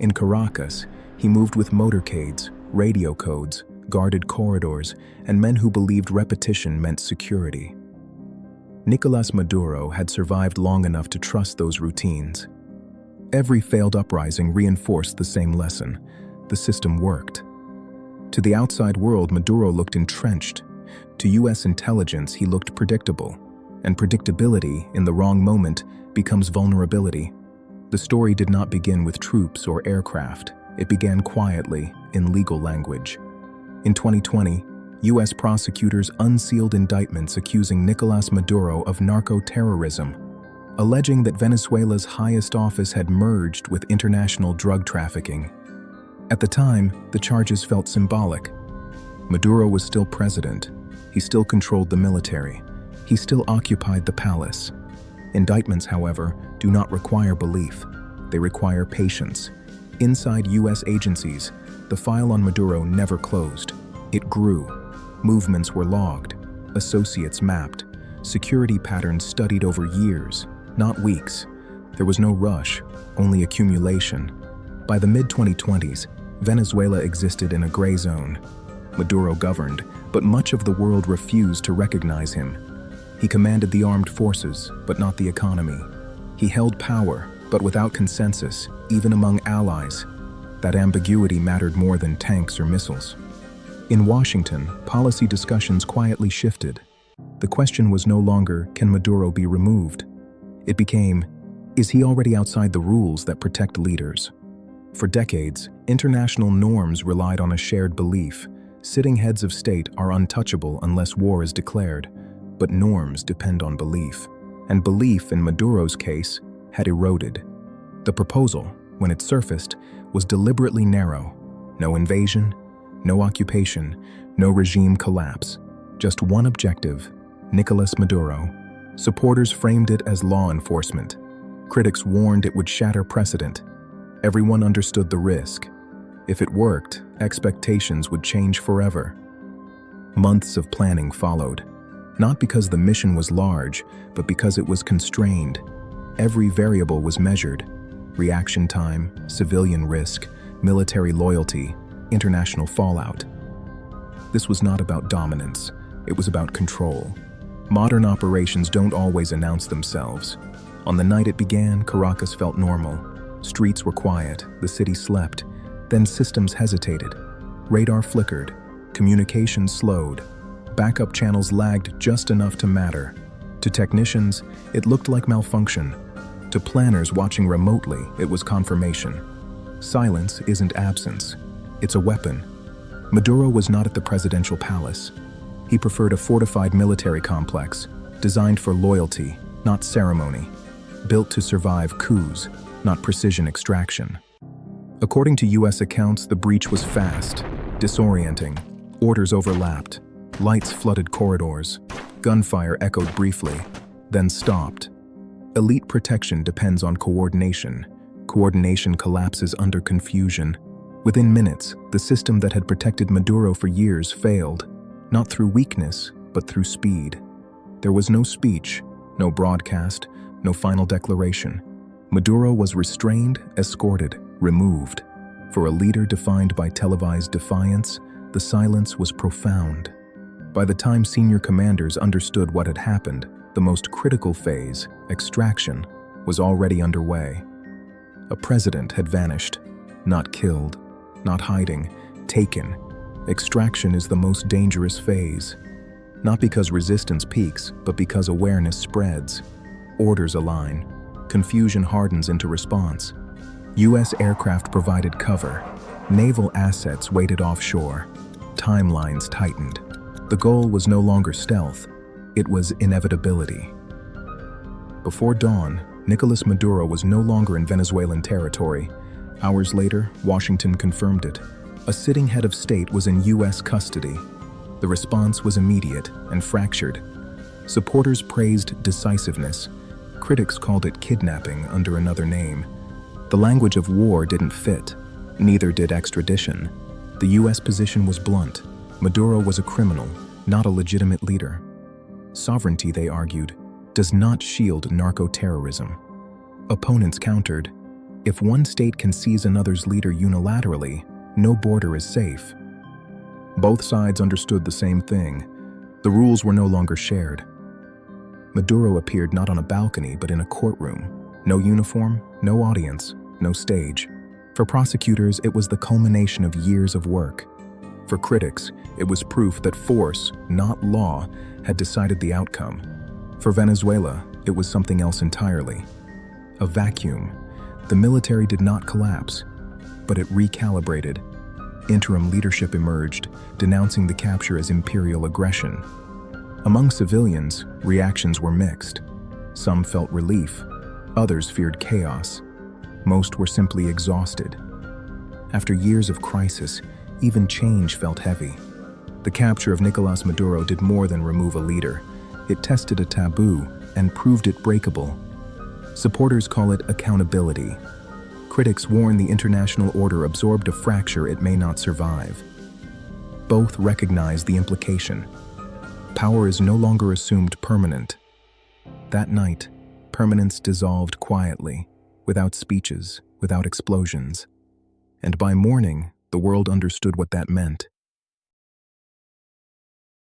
In Caracas, he moved with motorcades, radio codes, guarded corridors, and men who believed repetition meant security. Nicolás Maduro had survived long enough to trust those routines. Every failed uprising reinforced the same lesson: the system worked. To the outside world, Maduro looked entrenched. To US intelligence, he looked predictable. And predictability, in the wrong moment, becomes vulnerability. The story did not begin with troops or aircraft. It began quietly, in legal language. In 2020, US prosecutors unsealed indictments accusing Nicolás Maduro of narco-terrorism, alleging that Venezuela's highest office had merged with international drug trafficking. At the time, the charges felt symbolic. Maduro was still president. He still controlled the military. He still occupied the palace. Indictments, however, do not require belief. They require patience. Inside US agencies, the file on Maduro never closed. It grew. Movements were logged. Associates mapped. Security patterns studied over years, not weeks. There was no rush, only accumulation. By the mid-2020s, Venezuela existed in a gray zone. Maduro governed, but much of the world refused to recognize him. He commanded the armed forces, but not the economy. He held power, but without consensus, even among allies. That ambiguity mattered more than tanks or missiles. In Washington, policy discussions quietly shifted. The question was no longer, can Maduro be removed? It became, is he already outside the rules that protect leaders? For decades, international norms relied on a shared belief. Sitting heads of state are untouchable unless war is declared. But norms depend on belief. And belief, in Maduro's case, had eroded. The proposal, when it surfaced, was deliberately narrow. No invasion, no occupation, no regime collapse. Just one objective: Nicolás Maduro. Supporters framed it as law enforcement. Critics warned it would shatter precedent. Everyone understood the risk. If it worked, expectations would change forever. Months of planning followed. Not because the mission was large, but because it was constrained. Every variable was measured: reaction time, civilian risk, military loyalty, international fallout. This was not about dominance. It was about control. Modern operations don't always announce themselves. On the night it began, Caracas felt normal. Streets were quiet, the city slept. Then systems hesitated. Radar flickered. Communication slowed. Backup channels lagged just enough to matter. To technicians, it looked like malfunction. To planners watching remotely, it was confirmation. Silence isn't absence. It's a weapon. Maduro was not at the presidential palace. He preferred a fortified military complex, designed for loyalty, not ceremony. Built to survive coups, not precision extraction. According to US accounts, the breach was fast, disorienting. Orders overlapped. Lights flooded corridors. Gunfire echoed briefly, then stopped. Elite protection depends on coordination. Coordination collapses under confusion. Within minutes, the system that had protected Maduro for years failed, not through weakness, but through speed. There was no speech, no broadcast, no final declaration. Maduro was restrained, escorted, removed. For a leader defined by televised defiance, the silence was profound. By the time senior commanders understood what had happened, the most critical phase, extraction, was already underway. A president had vanished, not killed, not hiding, taken. Extraction is the most dangerous phase. Not because resistance peaks, but because awareness spreads. Orders align. Confusion hardens into response. US aircraft provided cover. Naval assets waited offshore. Timelines tightened. The goal was no longer stealth. It was inevitability. Before dawn, Nicolás Maduro was no longer in Venezuelan territory. Hours later, Washington confirmed it. A sitting head of state was in US custody. The response was immediate and fractured. Supporters praised decisiveness. Critics called it kidnapping under another name. The language of war didn't fit. Neither did extradition. The US position was blunt. Maduro was a criminal, not a legitimate leader. Sovereignty, they argued, does not shield narco-terrorism. Opponents countered, If one state can seize another's leader unilaterally, no border is safe. Both sides understood the same thing. The rules were no longer shared. Maduro appeared not on a balcony but in a courtroom. No uniform, no audience, no stage. For prosecutors, it was the culmination of years of work. For critics, it was proof that force, not law, had decided the outcome. For Venezuela, it was something else entirely. A vacuum. The military did not collapse, but it recalibrated. Interim leadership emerged, denouncing the capture as imperial aggression. Among civilians, reactions were mixed. Some felt relief, others feared chaos. Most were simply exhausted. After years of crisis, even change felt heavy. The capture of Nicolás Maduro did more than remove a leader. It tested a taboo and proved it breakable. Supporters call it accountability. Critics warn the international order absorbed a fracture it may not survive. Both recognize the implication. Power is no longer assumed permanent. That night, permanence dissolved quietly, without speeches, without explosions. And by morning, the world understood what that meant.